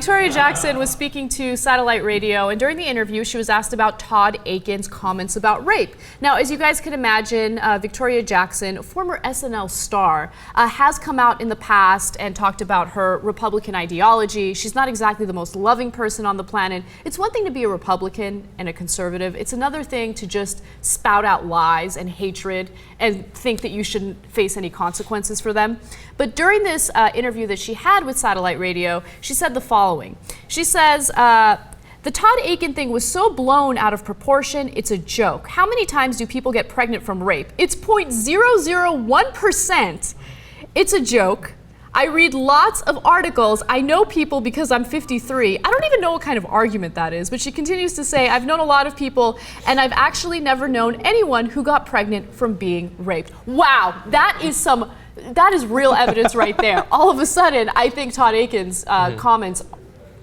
Victoria Jackson was speaking to satellite radio, and during the interview, she was asked about Todd Akin's comments about rape. Now, as you guys can imagine, Victoria Jackson, a former SNL star, has come out in the past and talked about her Republican ideology. She's not exactly the most loving person on the planet. It's one thing to be a Republican and a conservative. It's another thing to just spout out lies and hatred and think that you shouldn't face any consequences for them. But during this interview that she had with satellite radio, she said the following. She says, the Todd Akin thing was so blown out of proportion, it's a joke. How many times do people get pregnant from rape? It's 0.001%. It's a joke. I read lots of articles. I know people because I'm 53. I don't even know what kind of argument that is, but she continues to say, I've known a lot of people, and I've actually never known anyone who got pregnant from being raped. Wow, that is real evidence right there. All of a sudden, I think Todd Akin's comments,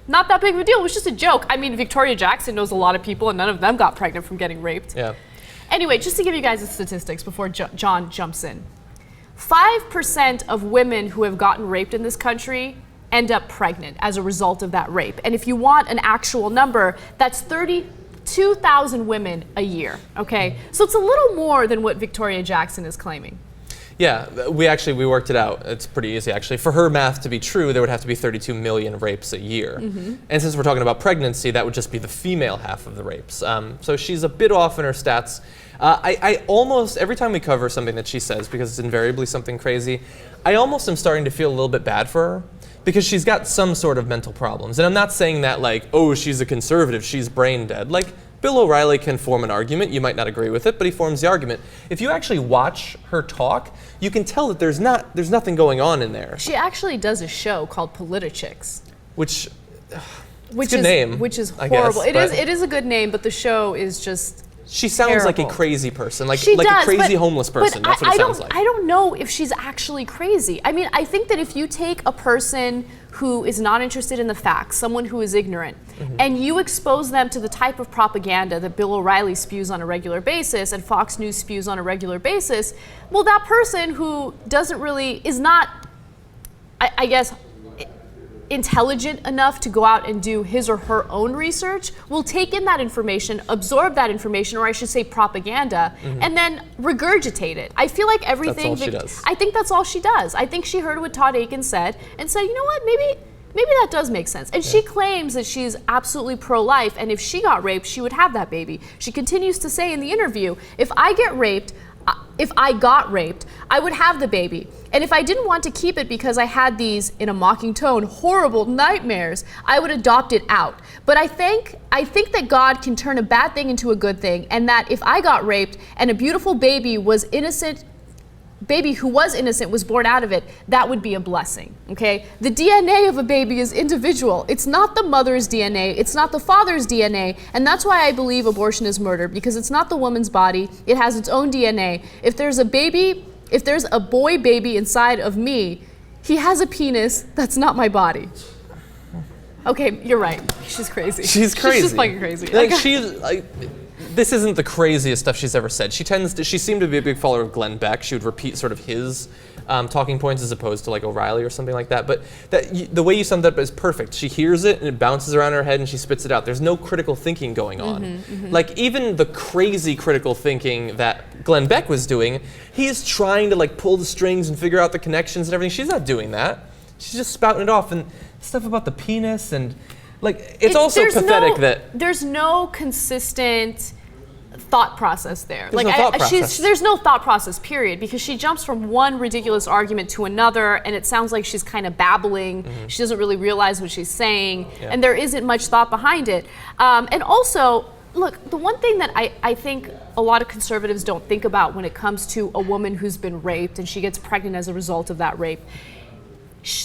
not that big of a deal. It was just a joke. I mean, Victoria Jackson knows a lot of people, and none of them got pregnant from getting raped. Yeah. Anyway, just to give you guys the statistics before John jumps in. 5% of women who have gotten raped in this country end up pregnant as a result of that rape. And if you want an actual number, that's 32,000 women a year, okay? So it's a little more than what Victoria Jackson is claiming. Yeah, we worked it out. It's pretty easy, actually. For her math to be true, there would have to be 32 million rapes a year. And since we're talking about pregnancy, that would just be the female half of the rapes. So she's a bit off in her stats. I almost, every time we cover something that she says, because it's invariably something crazy, I almost am starting to feel a little bit bad for her, because she's got some sort of mental problems. And I'm not saying that like, oh, she's a conservative, she's brain dead. Like, Bill O'Reilly can form an argument. You might not agree with it, but he forms the argument. If you actually watch her talk, you can tell that there's nothing going on in there. She actually does a show called Politichicks. Which is a good name. Which is horrible. It is a good name, but the show is just She sounds terrible. like a crazy person, like she a does, crazy homeless person. That's what it sounds like. I don't know if she's actually crazy. I mean, I think that if you take a person who is not interested in the facts, someone who is ignorant, and you expose them to the type of propaganda that Bill O'Reilly spews on a regular basis and Fox News spews on a regular basis, well, that person who is not, I guess, intelligent enough to go out and do his or her own research will take in that information, absorb that information, or I should say propaganda, and then regurgitate it. I feel like everything. That's all she does. I think that's all she does. I think she heard what Todd Akin said and said, you know what, maybe that does make sense. And she claims that she's absolutely pro-life, and if she got raped, she would have that baby. She continues to say in the interview, if I got raped, I would have the baby. And if I didn't want to keep it because I had these, in a mocking tone, horrible nightmares, I would adopt it out. But I think that God can turn a bad thing into a good thing, and that if I got raped and a beautiful baby who was innocent was born out of it, that would be a blessing, okay? The DNA of a baby is individual. It's not the mother's DNA, it's not the father's DNA, and that's why I believe abortion is murder, because it's not the woman's body, it has its own DNA. If there's a boy baby inside of me, he has a penis, that's not my body. Okay, you're right, she's crazy. She's crazy. She's just fucking crazy. This isn't the craziest stuff she's ever said. She seemed to be a big follower of Glenn Beck. She would repeat sort of his talking points as opposed to like O'Reilly or something like that. But the way you summed it up is perfect. She hears it and it bounces around her head and she spits it out. There's no critical thinking going on. Like even the crazy critical thinking that Glenn Beck was doing, he's trying to like pull the strings and figure out the connections and everything. She's not doing that. She's just spouting it off, and stuff about the penis and like it's also pathetic that there's no consistent thought process there. There's no thought process, period, because she jumps from one ridiculous argument to another, and it sounds like she's kind of babbling. She doesn't really realize what she's saying, and there isn't much thought behind it. And also, look, the one thing that I think a lot of conservatives don't think about when it comes to a woman who's been raped and she gets pregnant as a result of that rape,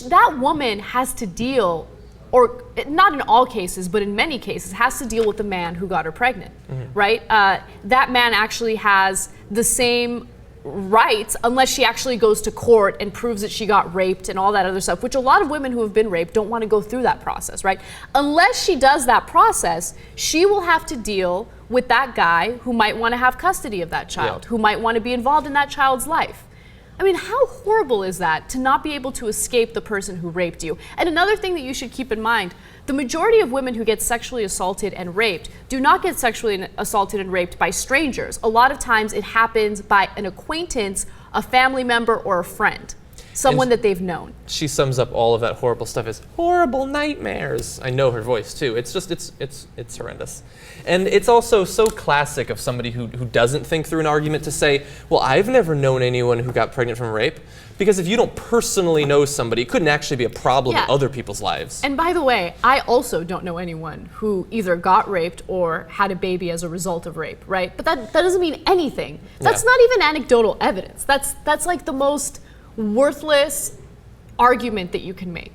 that woman has to deal, or not in all cases, but in many cases, has to deal with the man who got her pregnant, right? That man actually has the same rights unless she actually goes to court and proves that she got raped and all that other stuff, which a lot of women who have been raped don't want to go through that process, right? Unless she does that process, she will have to deal with that guy who might want to have custody of that child, who might want to be involved in that child's life. I mean, how horrible is that to not be able to escape the person who raped you? And another thing that you should keep in mind, the majority of women who get sexually assaulted and raped do not get sexually assaulted and raped by strangers. A lot of times it happens by an acquaintance, a family member, or a friend. Someone that they've known. She sums up all of that horrible stuff as horrible nightmares. I know her voice too. It's just, it's horrendous. And it's also so classic of somebody who doesn't think through an argument to say, well, I've never known anyone who got pregnant from rape. Because if you don't personally know somebody, it couldn't actually be a problem in other people's lives. And by the way, I also don't know anyone who either got raped or had a baby as a result of rape, right? But that doesn't mean anything. That's not even anecdotal evidence. That's like the most worthless argument that you can make.